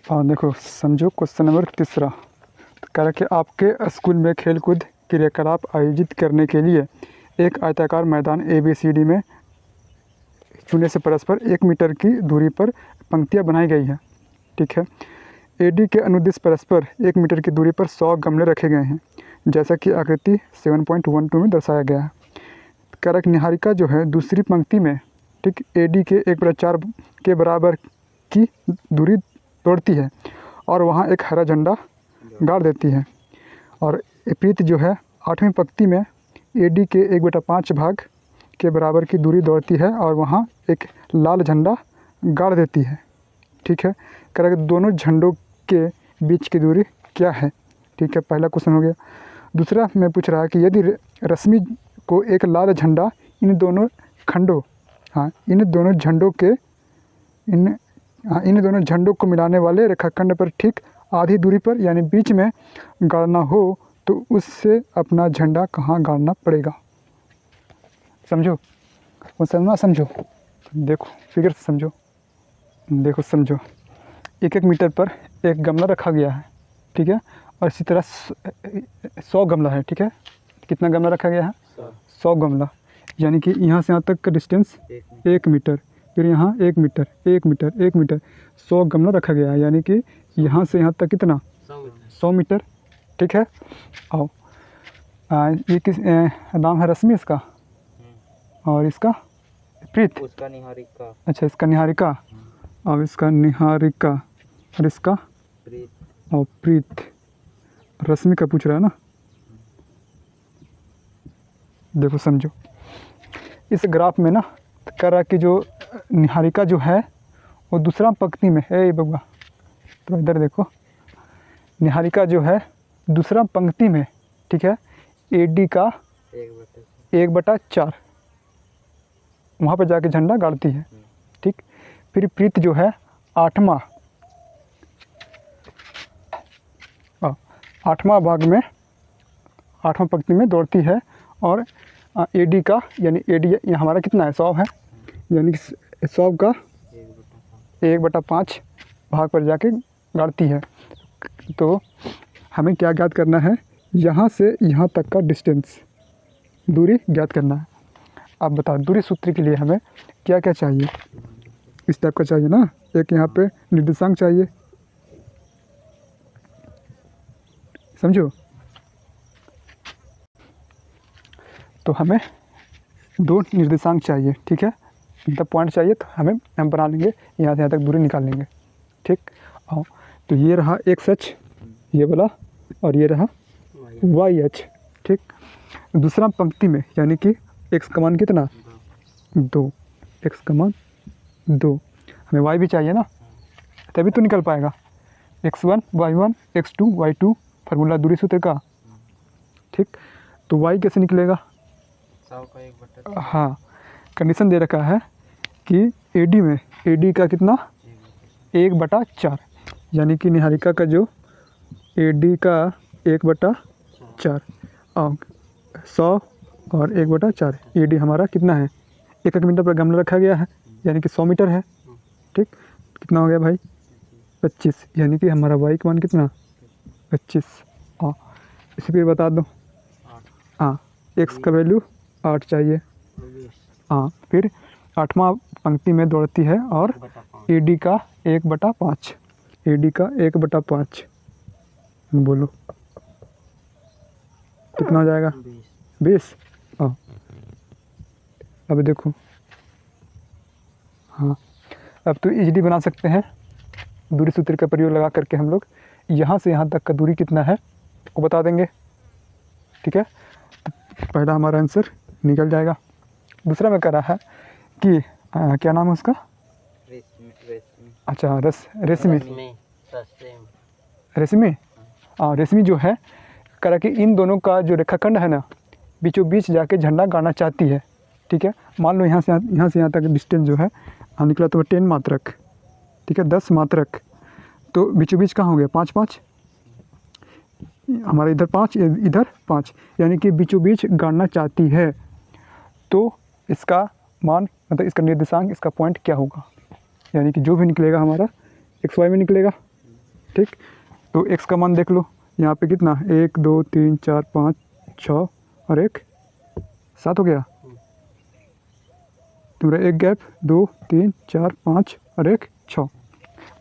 और देखो समझो क्वेश्चन नंबर 3 कह रहा कि आपके स्कूल में खेलकूद क्रियाकलाप आयोजित करने के लिए एक आयताकार मैदान ABCD में चुने से परस्पर 1 मीटर की दूरी पर पंक्तियां बनाई गई हैं। ठीक है। AD के अनुदिश परस्पर 1 मीटर की दूरी पर 100 गमले रखे गए हैं, जैसा कि आकृति 7.12 में दर्शाया गया है। कह रहा कि निहारिका जो है दूसरी पंक्ति में ठीक AD के 1/4 के बराबर की दूरी तोड़ती है और वहाँ एक हरा झंडा गाड़ देती है, और प्रीत जो है 8वीं पंक्ति में AD के 1/5 भाग के बराबर की दूरी दौड़ती है और वहाँ एक लाल झंडा गाड़ देती है। ठीक है। कह रहा कि दोनों झंडों के बीच की दूरी क्या है। ठीक है, पहला क्वेश्चन हो गया। दूसरा मैं पूछ रहा है कि यदि रश्मि को एक लाल झंडा इन दोनों झंडों को मिलाने वाले रेखाखंड पर ठीक आधी दूरी पर यानी बीच में गाड़ना हो तो उससे अपना झंडा कहाँ गाड़ना पड़ेगा। समझो, वो समझो, देखो फिगर से समझो। देखो समझो, 1-1 मीटर पर एक गमला रखा गया है। ठीक है, और इसी तरह 100 गमला है। ठीक है, कितना गमला रखा गया है? 100 गमला, यानी कि यहाँ से यहाँ तक का डिस्टेंस 1 मीटर, फिर यहाँ 1 मीटर 1 मीटर 1 मीटर 100 गमला रखा गया है, यानी कि यहाँ से यहाँ तक कितना? 100 मीटर। ठीक है। आओ, ये किस नाम है? रश्मि इसका, और इसका प्रीत, उसका निहारिका। अच्छा, इसका निहारिका, और इसका निहारिका, और इसका प्रीत। और प्रीत। रश्मि का पूछ रहा है ना। देखो समझो, इस ग्राफ में ना कह रहा कि जो निहारिका जो है वो दूसरा पंक्ति में है। बबुआ तो इधर देखो, निहारिका जो है दूसरा पंक्ति में। ठीक है, AD का 1/4 वहाँ पर जाके झंडा गाड़ती है। ठीक, फिर प्रीत जो है 8वां भाग में 8वां पंक्ति में दौड़ती है, और AD का यानी AD हमारा कितना है? 100 है, यानी कि 100 का 1/5 भाग पर जाके गाड़ती है। तो हमें क्या ज्ञात करना है? यहाँ से यहाँ तक का डिस्टेंस, दूरी ज्ञात करना है। आप बताओ, दूरी सूत्र के लिए हमें क्या क्या चाहिए? इस टाइप का चाहिए ना, एक यहाँ पे निर्देशांक चाहिए। समझो, तो हमें 2 निर्देशांक चाहिए। ठीक है, मतलब पॉइंट चाहिए, तो हम बना लेंगे, यहाँ से यहाँ तक दूरी निकाल लेंगे। ठीक, और तो ये रहा x अक्ष, ये वाला, और ये रहा y अक्ष। ठीक, दूसरा पंक्ति में यानी कि x का मान कितना? 2, x का मान 2। हमें y भी चाहिए ना, तभी तो निकल पाएगा। x1 y1 x2 y2, formula दूरी सूत्र का। ठीक, तो y कैसे निकलेगा? 100 का 1/4। हाँ, कंडीशन दे रखा है कि AD का कितना? 1/4, यानी कि निहारिका का जो AD का 1/4 और 100 और 1/4, AD हमारा कितना है? 1-1 मीटर पर गमला रखा गया है, यानी कि 100 मीटर है। ठीक, कितना हो गया भाई? 25, यानी कि हमारा y का मान कितना? 25। और इसी पर बता दो। हाँ, x का वैल्यू 8 चाहिए। हाँ, फिर 8वां पंक्ति में दौड़ती है, और AD का 1/5, AD का 1/5 बोलो कितना हो जाएगा? 20। हाँ, अब देखो, हाँ, अब तो इजीली बना सकते हैं दूरी सूत्र का प्रयोग लगा करके। हम लोग यहाँ से यहाँ तक का दूरी कितना है वो बता देंगे। ठीक है, तो पहला हमारा आंसर निकल जाएगा। दूसरा में कह रहा है कि क्या नाम है उसका? अच्छा, रेशमी। रेशमी जो है कह रहा कि इन दोनों का जो रेखाखंड है ना, बीचों बीच जाके झंडा गाड़ना चाहती है। ठीक है, मान लो यहाँ से यहाँ तक डिस्टेंस जो है निकला तो 10 मात्रक। ठीक है, 10 मात्रक, तो बीचों बीच कहाँ हो गया? 5-5, हमारा इधर 5 इधर 5, यानी कि बीचों बीच गाड़ना चाहती है। तो इसका मान, मतलब इसका निर्देशांक, इसका पॉइंट क्या होगा? यानी कि जो भी निकलेगा हमारा XY में निकलेगा। ठीक। तो x का मान देख लो, यहाँ पे कितना 1 2 3 4 5 6 और 1 7 हो गया। तुम्हारा एक गैप 2 3 4 5 और 1 6।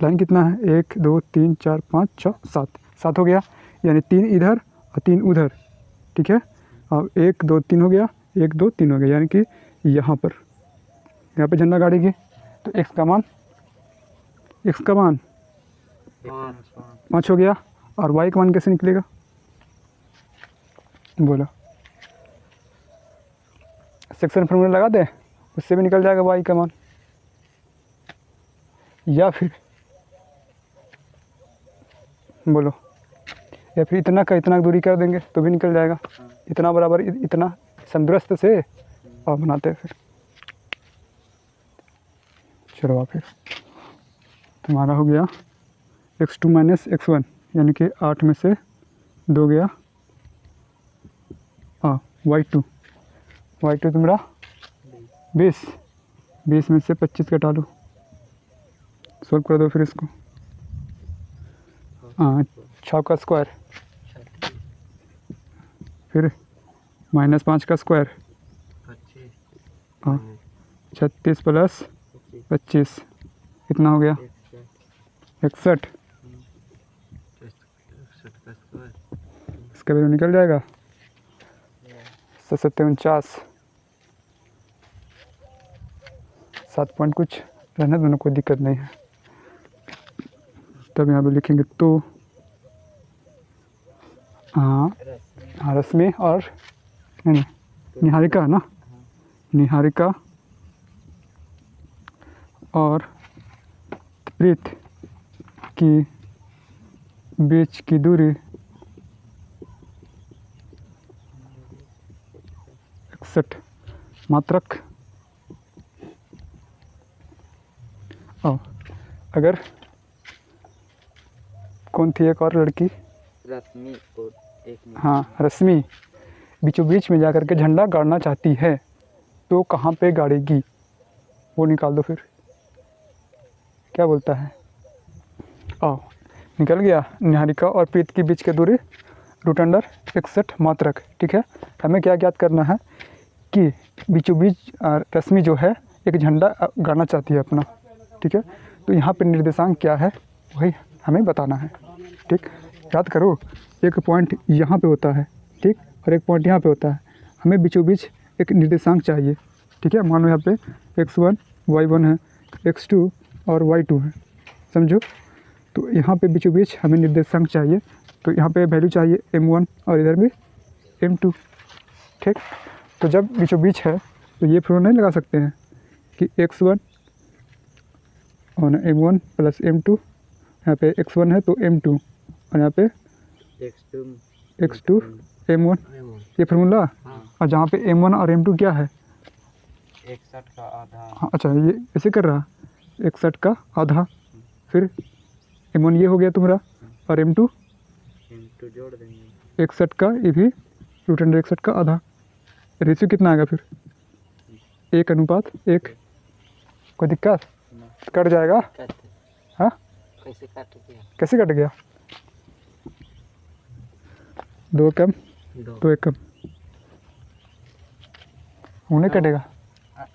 लाइन कितना है 1 2 3 4 5 6 7, 7 हो गया। यानी 3 इधर और 3 उधर, ठीक है। अब 1 2 3 हो गया, 1 2 3 हो गया, यानी कि यहाँ पे झंडा गाड़ेगी। तो x का मान 5 हो गया। और y का मान कैसे निकलेगा बोलो। सेक्शन फॉर्मूला लगा दे, उससे भी निकल जाएगा y का मान। या फिर बोलो, या फिर इतना का इतना दूरी कर देंगे तो भी निकल जाएगा। इतना बराबर इतना समदूरस्थ से और बनाते हैं फिर। चलो फिर तुम्हारा हो गया x2 माइनस x1, यानी कि 8 में से 2 गया y2 तुम्हारा 20 में से 25 घटा लो, सॉल्व कर दो फिर इसको। 6 का स्क्वायर, फिर -5 का स्क्वायर, 36 प्लस 25 कितना हो गया 61। इसका वैल्यू निकल जाएगा 749, 7 पॉइंट कुछ रहने दोनों, कोई दिक्कत नहीं है। तब यहाँ पे लिखेंगे तो रश्मि और निहारिका है ना, निहारिका और प्रीत की बीच की दूरी 61 मात्रक। और अगर कौन थी एक और लड़की, रश्मि और एक हाँ रश्मि बीचों बीच में जाकर के झंडा गाड़ना चाहती है तो कहाँ पे गाड़ेगी, वो निकाल दो फिर। क्या बोलता है, निकल गया। निहारिका और प्रीत की बीच की दूरी √61 मात्रक, ठीक है। हमें क्या ज्ञात करना है कि बीचों बीच रश्मि जो है एक झंडा गाड़ना चाहती है अपना, ठीक है। तो यहाँ पे निर्देशांक क्या है वही हमें बताना है, ठीक। याद करो, एक पॉइंट यहाँ पे होता है, ठीक, और एक पॉइंट यहाँ पे होता है। हमें बीचों बीच एक निर्देशांक चाहिए, ठीक है। मान लो यहाँ पे x1 y1 है, x2 और y2 है, समझो। तो यहाँ पे बीचों बीच हमें निर्देशांक चाहिए, तो यहाँ पे वैल्यू चाहिए m1 और इधर भी m2, ठीक। तो जब बीचों बीच है तो ये फॉर्मूला नहीं लगा सकते हैं कि x1 और m1 प्लस m2, यहाँ पे x1 है तो m2 और यहाँ पे x2 m1, ये फार्मूला। और जहाँ पे m1 और m2 क्या है 61 का आधा। हाँ अच्छा, ये ऐसे कर रहा 61 का आधा, फिर m1 ये हो गया तुम्हारा और m2 जोड़ देंगे 61 का, ये भी √61 का आधा। रेशियो कितना आएगा फिर 1:1। कोई दिक्कत, कट जाएगा। हाँ कैसे कट गया, 2 कम 2 1 कम उन्हें कटेगा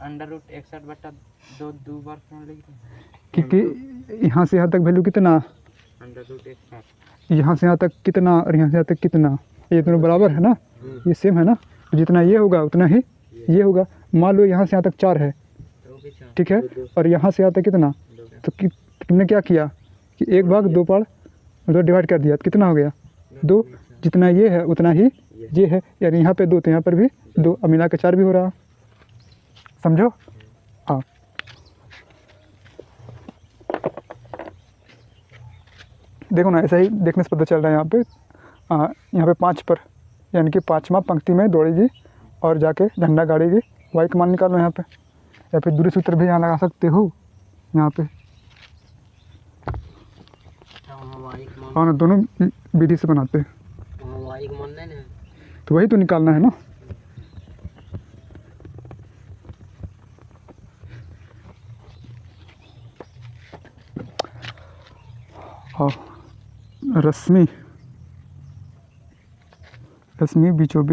√61/2 दो बार क्यों लिख रहे क्योंकि यहाँ से यहाँ तक वैल्यू कितना, √61 यहाँ से यहाँ तक कितना और यहाँ से यहाँ तक कितना, ये दोनों बराबर है ना, ये सेम है ना। तो जितना ये होगा उतना ही ये होगा। मान लो यहाँ से यहाँ तक 4 है, ठीक है, और यहाँ से यहाँ तक कितना, तो तुमने क्या किया कि 1/2 पर मतलब डिवाइड कर दिया, तो कितना हो गया 2। जितना ये है उतना ही ये है, यानी यहाँ पे 2 तो यहाँ पर भी 2, अब मिला के 4 भी हो रहा, समझो। हाँ देखो ना, ऐसा ही देखने से पता चल रहा है। यहाँ पे 5 पर यानी कि 5वां पंक्ति में दौड़ेगी और जाके झंडा गाड़ेगी। वाई का मान निकालो यहाँ पे, या फिर दूरी सूत्र भी यहाँ लगा सकते हो यहाँ पे। हाँ ना, दोनों विधि से बनाते हैं, तो वही तो निकालना है ना। हाँ रश्मि रश्मि बीचों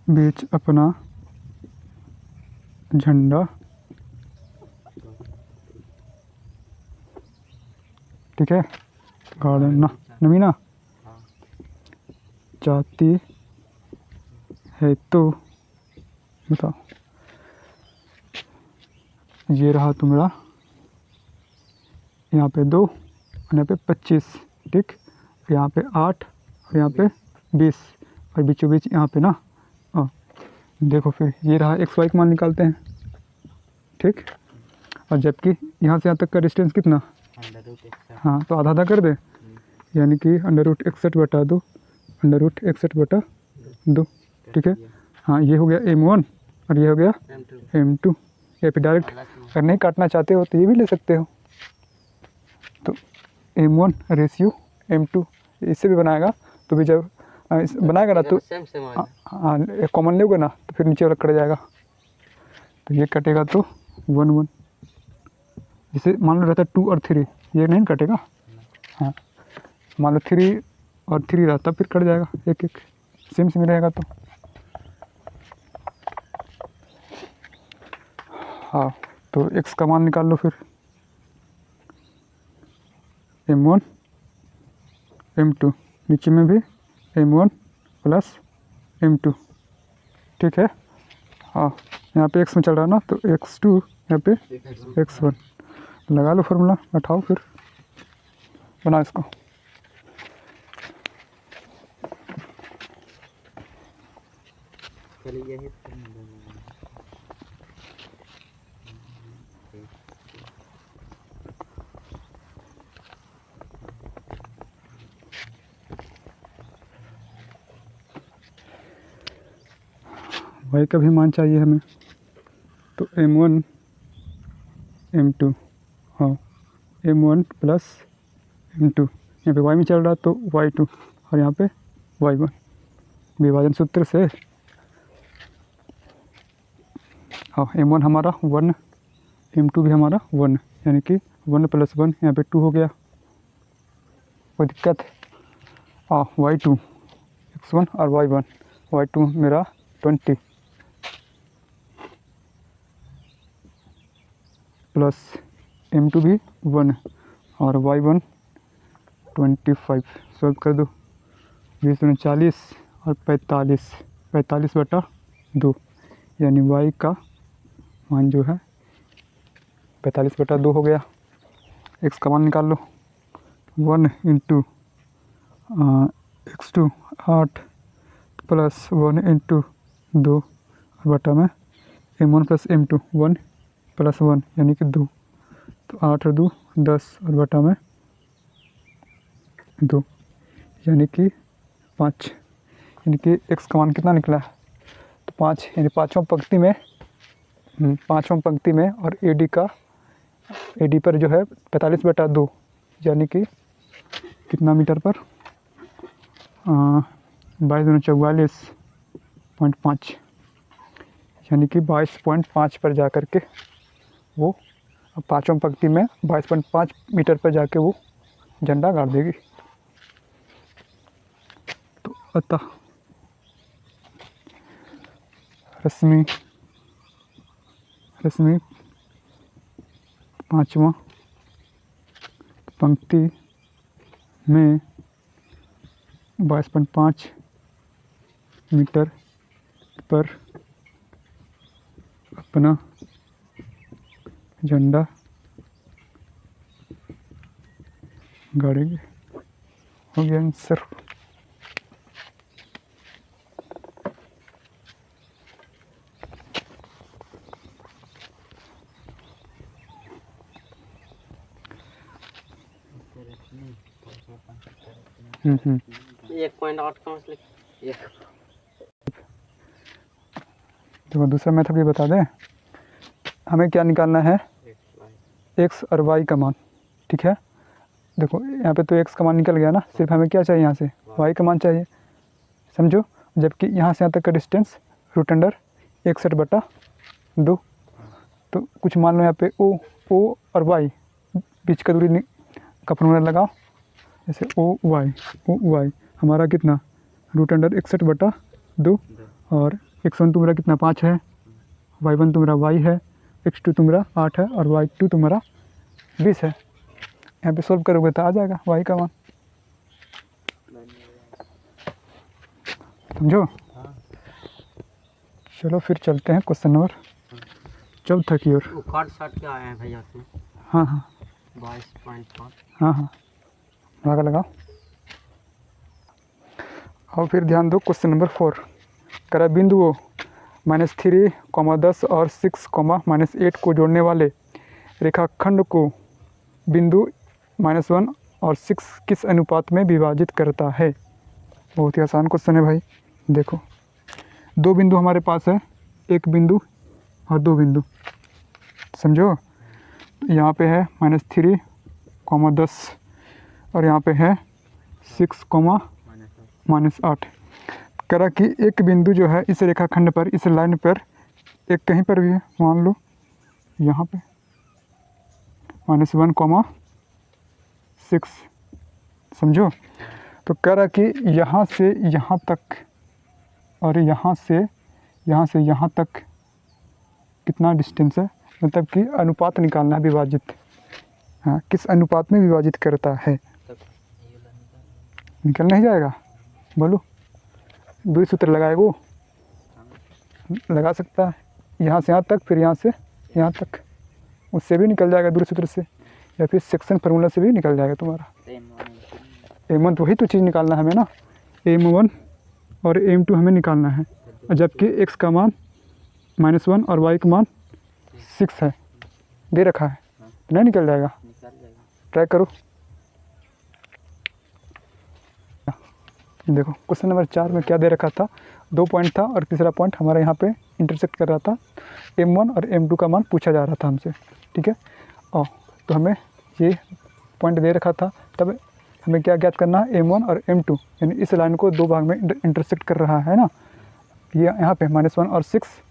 बीच अपना झंडा, ठीक है, गार्डन ना नमीना हाँ चाहती है तो बताओ। ये रहा तुम्हारा, यहाँ पे 2 और यहाँ पे 25, ठीक, यहाँ पे 8 और यहाँ पे 20 और बीचों बीच यहाँ पे ना। देखो फिर ये रहा एक्स वाई का मान निकालते हैं, ठीक, और जबकि यहाँ से यहाँ तक का डिस्टेंस कितना, √61। हाँ तो आधा आधा कर दे, यानी कि √61/2 √61/2, ठीक है। हाँ ये हो गया M1 और ये हो गया M2। या फिर डायरेक्ट अगर नहीं काटना चाहते हो तो ये भी ले सकते हो। तो M1 रेशियो M2 इससे भी बनाएगा, तो भी जब बनाएगा ना तो हाँ कॉमन लोगे ना तो फिर नीचे वाला कट जाएगा। तो ये कटेगा तो 1 1, जैसे मान लो रहता है 2 और 3, ये नहीं कटेगा। हाँ मान लो 3 और 3 रहता फिर कट जाएगा, एक एक सेम सेम रहेगा। तो हाँ तो x का मान निकाल लो फिर, M1 M2, नीचे में भी M1 + M2, ठीक है। हाँ यहाँ पे x में चल रहा है ना, तो x2 यहाँ पे x1 लगा लो फार्मूला, बैठाओ फिर बनाओ इसको। चलिए यही y का भी मान चाहिए हमें, तो M1 M2, हाँ M1 + M2, यहाँ पे y में चल रहा तो y2 और यहाँ पे y1। विभाजन सूत्र से हाँ M1 हमारा 1, M2 भी हमारा 1, यानी कि 1 + 1 यहाँ पे 2 हो गया, कोई दिक्कत। y2 x1 और y1, y2 मेरा 20 प्लस M2 भी 1 और y1 25, सॉल्व कर दो, 20 × 40 और 45, 45/2, यानी y का मान जो है 45/2 हो गया। x का मान निकाल लो, 1 × x2 8 + 1 × 2 और बटा में M1 + M2 1 + 1 यानी कि 2, तो 8 और 2 10 और बटा में 2 यानी कि 5, यानी कि x का मान कितना निकला, तो 5, यानी पाँचवीं पंक्ति में और AD पर जो है 45/2, यानी कि कितना मीटर पर, 22 × 44.5, यानी कि 22.5 पर जा कर के वो पाँचवीं पंक्ति में 22.5 मीटर पर जाके वो झंडा गाड़ देगी। तो अतः रश्मि 5वां पंक्ति में 22.5 मीटर पर अपना झंडा गाड़ेगी। हो गया आंसर। एक 1.8 कहाँ से लिख, देखो दूसरा मेथड भी बता दें, हमें क्या निकालना है, x और y का मान, ठीक है। देखो यहाँ पे तो x का मान निकल गया ना, सिर्फ हमें क्या चाहिए यहाँ से y का मान चाहिए, समझो। जबकि यहाँ से यहाँ तक का डिस्टेंस √61/2, तो कुछ मान लो यहाँ पे o और y बीच का दूरी का फॉर्मूला लगाओ। जैसे ओ वाई हमारा कितना √61/2 और x1 तुम्हारा कितना 5 है, y1 तुम्हारा y है, x2 तुम्हारा 8 है और y2 तुम्हारा 20 है। यहाँ पे सॉल्व करोगे तो आ जाएगा y का मान। समझो। चलो फिर चलते हैं क्वेश्चन नंबर 14 की ओर। वो कार्ड शॉट क्या आया है भैया उसमें? हाँ हाँ 22.5। हाँ हाँ लगाओ। और फिर ध्यान दो क्वेश्चन नंबर 4 करा बिंदुओं -3, 10 और 6, -8 को जोड़ने वाले रेखाखंड को बिंदु -1 और 6 किस अनुपात में विभाजित करता है। बहुत ही आसान क्वेश्चन है भाई। देखो दो बिंदु हमारे पास है, एक बिंदु और दो बिंदु। समझो, यहाँ पे है -3, 10 और यहाँ पे है 6, -8। करा कि एक बिंदु जो है इस रेखाखंड पर, इस लाइन पर, एक कहीं पर भी है, मान लो यहाँ पे -1, 6। समझो, तो करा कि यहाँ से यहाँ तक और यहाँ से यहाँ तक कितना डिस्टेंस है, मतलब कि अनुपात निकालना है, विभाजित। हाँ, किस अनुपात में विभाजित करता है। निकल नहीं जाएगा, बोलो। दूरी सूत्र लगाएगा वो, लगा सकता है। यहाँ से यहाँ तक, फिर यहाँ से यहाँ तक, उससे भी निकल जाएगा दूरी सूत्र से, या फिर सेक्शन फार्मूला से भी निकल जाएगा तुम्हारा। m1 तो वही तो चीज़ निकालना है हमें ना, m1 और m2 हमें निकालना है, जबकि x का मान -1 और y का मान 6 है, दे रखा है। नहीं निकल जाएगा, ट्राई करो। देखो क्वेश्चन नंबर 4 में क्या दे रखा था, 2 पॉइंट था और तीसरा पॉइंट हमारे यहाँ पे इंटरसेक्ट कर रहा था। m1 और m2 का मान पूछा जा रहा था हमसे, ठीक है। और तो हमें ये पॉइंट दे रखा था, तब हमें क्या ज्ञात करना है, m1 और m2, यानी इस लाइन को दो भाग में इंटरसेक्ट कर रहा है ना, ये यहाँ पे -1 और 6।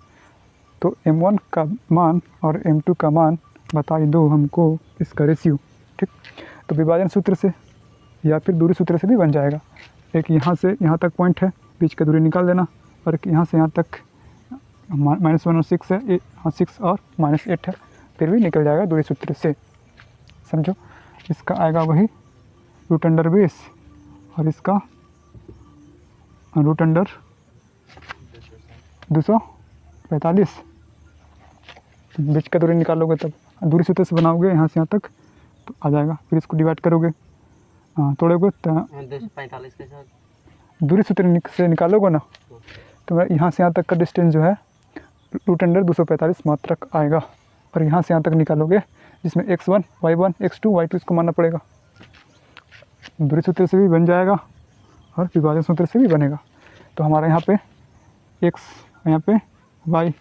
तो m1 का मान और m2 का मान बता दो हमको, इसका रेशियो, ठीक। तो विभाजन सूत्र से या फिर दूरी सूत्र से भी बन जाएगा। एक यहाँ से यहाँ तक पॉइंट है, बीच का दूरी निकाल देना, और एक यहाँ से यहाँ तक -1 और 6 है, यहाँ 6 और -8 है, फिर भी निकल जाएगा दूरी सूत्र से। समझो, इसका आएगा वही √20 और इसका √245। बीच का दूरी निकालोगे तब दूरी सूत्र से बनाओगे, यहाँ से यहाँ तक तो आ जाएगा। फिर इसको डिवाइड करोगे, तोड़ोगे तो 245 के साथ दूरी सूत्र से निकालोगे ना, तो यहाँ से यहाँ तक का डिस्टेंस जो है √245 मात्रक आएगा। और यहाँ से यहाँ तक निकालोगे, जिसमें x1, y1, x2, y2 इसको मानना पड़ेगा। दूरी सूत्र से भी बन जाएगा और विभाजन सूत्र से भी बनेगा। तो हमारा यहाँ पे x, यहाँ पे y,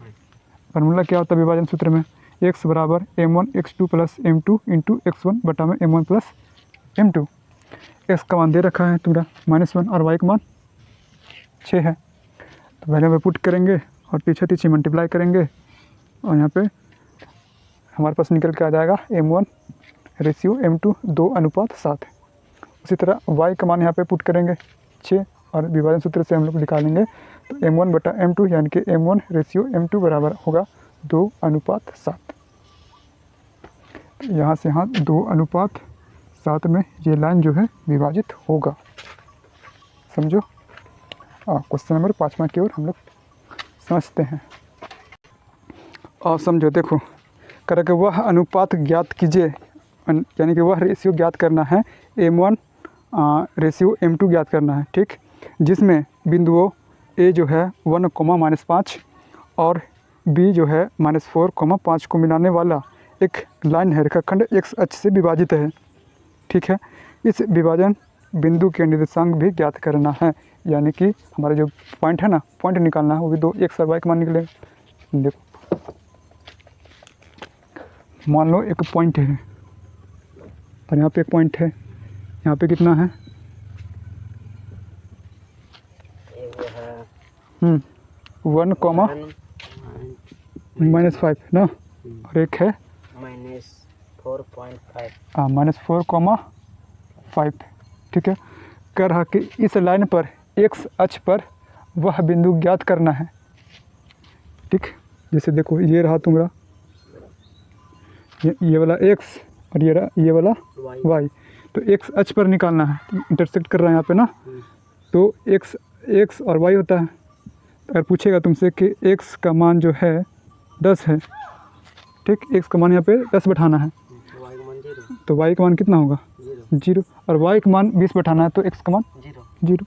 फॉर्मूला क्या होता है विभाजन सूत्र में, x बराबर m1 x2 plus m2 into x1 बटा में m1 प्लस m2। x का मान दे रखा है तुम्हारा -1 और y का मान 6 है। तो पहले हम पुट करेंगे और पीछे मल्टीप्लाई करेंगे, और यहाँ पे हमारे पास निकल के आ जाएगा m1 रेशियो m2 2:7 है। उसी तरह y का मान यहाँ पे पुट करेंगे 6 और विभाजन सूत्र से हम लोग निकालेंगे, तो m1 बटा m2 यानी कि m1 रेशियो m2 बराबर होगा 2:7। यहाँ से यहाँ 2:7 में ये लाइन जो है विभाजित होगा। समझो। क्वेश्चन नंबर 5 की ओर हम लोग समझते हैं। और समझो, देखो करके वह अनुपात ज्ञात कीजिए, यानी कि वह रेशियो ज्ञात करना है, m1 रेशियो m2 ज्ञात करना है, ठीक, जिसमें बिंदुओं a जो है 1, -5 और b जो है -4, 5 को मिलाने वाला एक लाइन है, रेखाखंड x अक्ष से विभाजित है, ठीक है। इस विभाजन बिंदु के निर्देशांक भी ज्ञात करना है, यानी कि हमारा जो पॉइंट है ना, पॉइंट निकालना है, वो भी 2 x और y का मान निकलेगा। देखो मान लो एक पॉइंट है और यहाँ पे एक पॉइंट है, यहाँ पे कितना है, 1, -5 ना, और एक है -4.5। हाँ -4,5। ठीक है। कह रहा कि इस लाइन पर एक्स अक्ष पर वह बिंदु ज्ञात करना है। ठीक, जैसे देखो ये रहा तुम्हारा ये वाला एक्स और ये रहा ये वाला वाई। तो एक्स अक्ष पर निकालना है, इंटरसेक्ट कर रहा है यहाँ पे ना। तो एक्स और वाई होता है। अगर पूछेगा तुमसे कि एक्स का मान जो है 10 है, ठीक, एक्स का मान यहाँ पे 10 बैठाना है, तो वाई का मान कितना होगा 0, और वाई का मान 20 बैठाना है, तो एक्स का मान 0।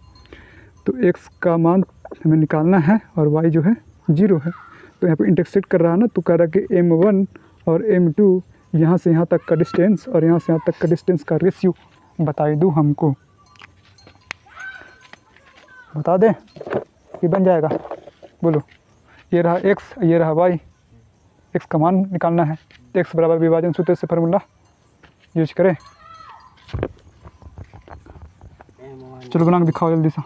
तो एक्स का मान हमें निकालना है और वाई जो है 0 है। तो यहाँ पे इंटरसेक्ट कर रहा है ना, तो कह रहा है कि M1 और M2 यहाँ से यहाँ तक का डिस्टेंस और यहाँ से यहाँ तक का डिस्टेंस का रेशियो बताई दो हमको। बता दें कि बन जाएगा, बोलो। ये रहा एक्स, ये रहा वाई। एक्स का मान निकालना है, एक्स बराबर विभाजन सूत्र से फार्मूला यूज करें। चलो बना के दिखाओ जल्दी से।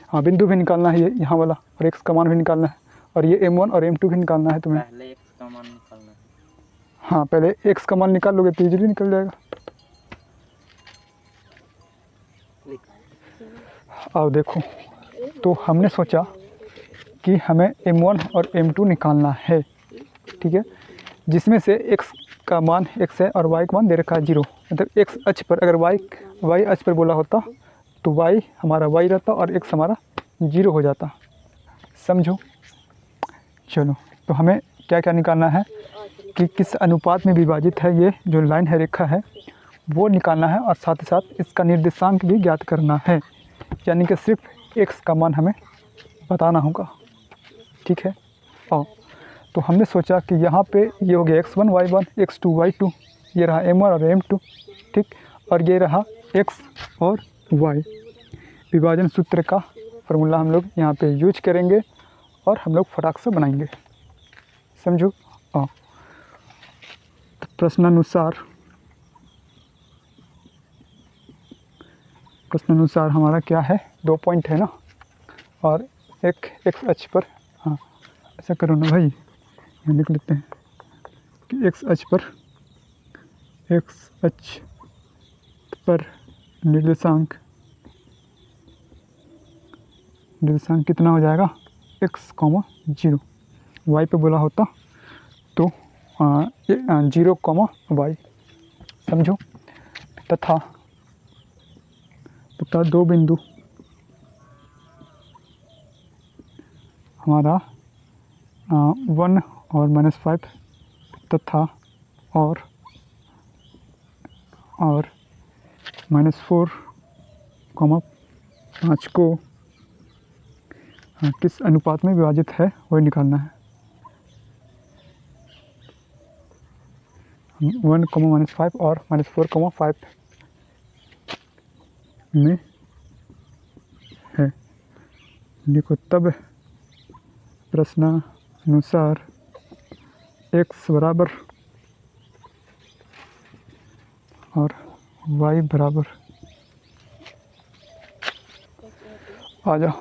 हाँ, बिंदु भी निकालना है ये यहाँ वाला, और एक्स का मान भी निकालना है, और ये M1 और M2 भी निकालना है तुम्हें। पहले एक्स का मान निकालना है। हाँ, पहले एक्स का मान निकाल लोगे तो इजीली निकल जाएगा। अब देखो, तो हमने सोचा कि हमें M1 और M2 निकालना है। ठीक है, जिसमें से x का मान x है और y का मान दे रखा है 0। मतलब x अक्ष पर अगर y अक्ष पर बोला होता तो y हमारा y रहता और x हमारा 0 हो जाता। समझो। चलो, तो हमें क्या क्या निकालना है कि किस अनुपात में विभाजित है ये जो लाइन है, रेखा है, वो निकालना है, और साथ ही साथ इसका निर्देशांक भी ज्ञात करना है। यानी कि सिर्फ x का मान हमें बताना होगा। ठीक है। और तो हमने सोचा कि यहाँ पे ये हो गया x1 y1 x2 y2, ये रहा M1 और M2। ठीक, और ये रहा x और y। विभाजन सूत्र का फार्मूला हम लोग यहाँ पे यूज करेंगे और हम लोग फटाक से बनाएंगे। समझो। तो प्रश्नानुसार हमारा क्या है, 2 पॉइंट है ना, और एक एक्स अक्ष पर। हाँ, ऐसा करो ना भाई, यहाँ लिख लेते हैं कि एक्स अक्ष पर निर्देशांक कितना हो जाएगा, x, 0। y पे बोला होता तो 0, y। समझो। तथा दो बिंदु हमारा 1 और -5 तथा और -4, 5 को किस अनुपात में विभाजित है वही निकालना है। 1, -5 और -4, 5 में है। देखो, तब प्रश्नानुसार x बराबर और y बराबर आ जाओ।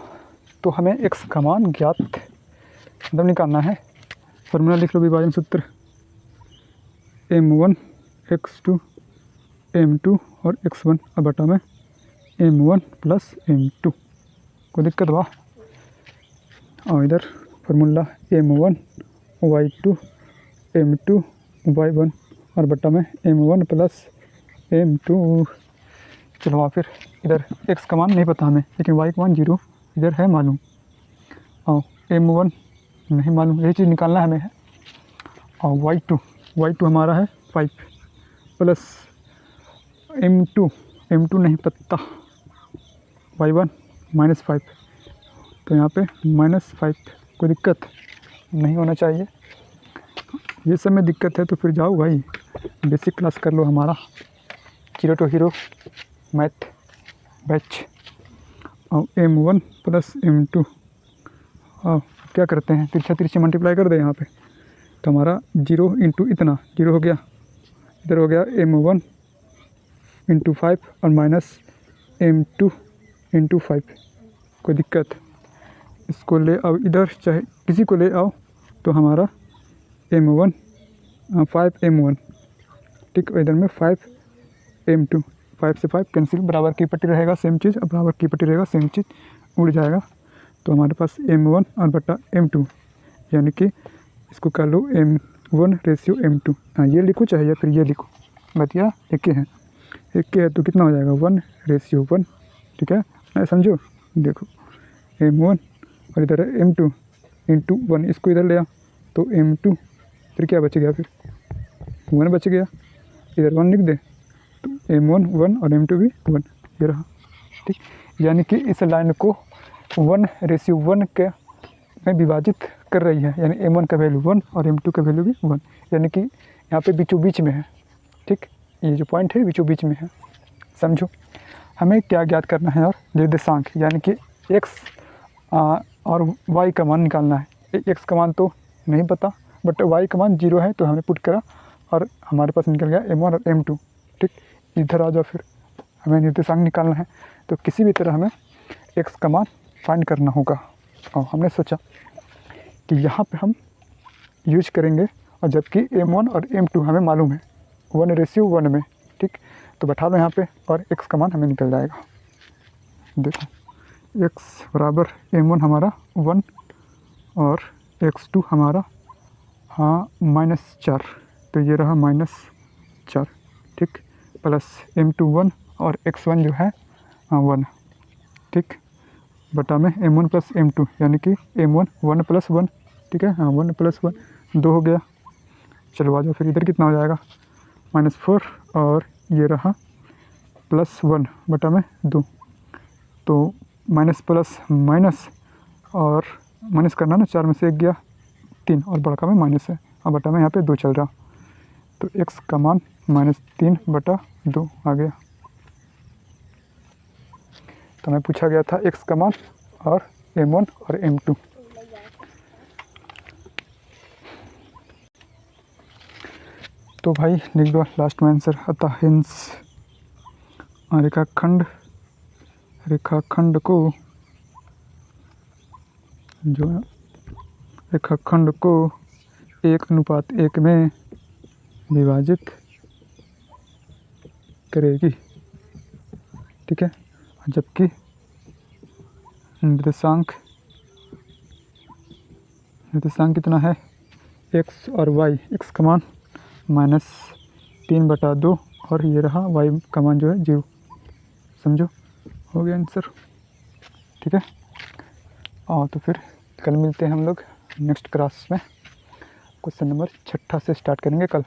तो हमें x का मान ज्ञात मतलब निकालना है। फॉर्मूला लिख लो, विभाजन सूत्र M1 x2 M2 और x1 अब बटा में M1 + M2। कोई दिक्कत बा? और इधर formula M1 y2 M2 y1 और बटा में M1 + M2। चलो फिर इधर x का मान नहीं पता हमें, लेकिन y का मान 0 इधर है मालूम, और M1 नहीं मालूम, यही चीज़ निकालना हमें है। और y2 हमारा है 5 प्लस M2 नहीं पता, y1 -5। तो यहाँ पे -5। कोई दिक्कत नहीं होना चाहिए। ये सब में दिक्कत है तो फिर जाओ भाई बेसिक क्लास कर लो हमारा 0 to हीरो मैथ बैच। और M1 + M2 और क्या करते हैं, तिरछा मल्टीप्लाई कर दे यहाँ पे, तो हमारा 0 × इतना 0 हो गया। इधर हो गया M1 × 5 और -M2 × 5। कोई दिक्कत, इसको ले आओ इधर, चाहे किसी को ले आओ, तो हमारा M1 5m1, ठीक। इधर में 5m2, 5 से 5 कैंसिल, बराबर की पट्टी रहेगा सेम चीज़, और बराबर की पट्टी रहेगा सेम चीज़, उड़ जाएगा। तो हमारे पास m1 और बटा m2, यानी कि इसको कर लो m1/m2। हाँ, ये लिखो चाहे या फिर ये लिखो, बतिया एक ही है, एक ही है, तो कितना हो जाएगा 1/1, ठीक है ना, समझो। देखो m1 और इधर है m2 इंटू 1, इसको इधर ले आ तो m2, फिर क्या बच गया, फिर 1 बच गया, इधर 1 लिख दे तो m1 1 और m2 भी 1, ये रहा, ठीक। यानी कि इस लाइन को 1/1 के में विभाजित कर रही है, यानी m1 का वैल्यू 1 और m2 का वैल्यू भी 1, यानी कि यहाँ पे बीचों बीच में है, ठीक। ये जो पॉइंट है बीचों बीच में है, समझो। हमें क्या ज्ञात करना है, और निर्देशांक, यानी कि x और y का मान निकालना है। x का मान तो नहीं पता, बट y का मान 0 है, तो हमने पुट करा और हमारे पास निकल गया m1 और m2, ठीक। इधर आ जाओ, फिर हमें निर्देशांक निकालना है, तो किसी भी तरह हमें x का मान फाइंड करना होगा। और हमने सोचा कि यहाँ पे हम यूज करेंगे, और जबकि m1 और m2 हमें मालूम है 1/1 में, ठीक। तो बैठा लो यहाँ पे, और x का मान हमें निकल जाएगा। देखो x बराबर m1 हमारा 1 और x2 हमारा -4, तो ये रहा -4, ठीक, प्लस m2 1 और x1 जो है 1, ठीक, बटा में m1 प्लस m2, यानी कि m1 1 + 1, ठीक है। हाँ, 1 + 1 2 हो गया। चलो आ जाओ, फिर इधर कितना हो जाएगा -4, और ये रहा +1 बटा में 2, तो माइनस प्लस माइनस, और माइनस करना ना, 4 में से 1 गया 3, और बड़का में माइनस है, और बटा में यहाँ पे 2 चल रहा, तो x का मान -3/2 आ गया। तो हमें पूछा गया था x का मान और m1 और m2। तो भाई लिख दो लास्ट में आंसर। अतः हिंस रेखाखंड को 1:1 में विभाजित करेगी, ठीक है। जबकि निर्देशांक कितना है, x और y, x का मान -3/2, और ये रहा y का मान जो है 0, समझो। हो गया आंसर, ठीक है। और तो फिर कल मिलते हैं हम लोग नेक्स्ट क्लास में, क्वेश्चन नंबर 6 से स्टार्ट करेंगे कल।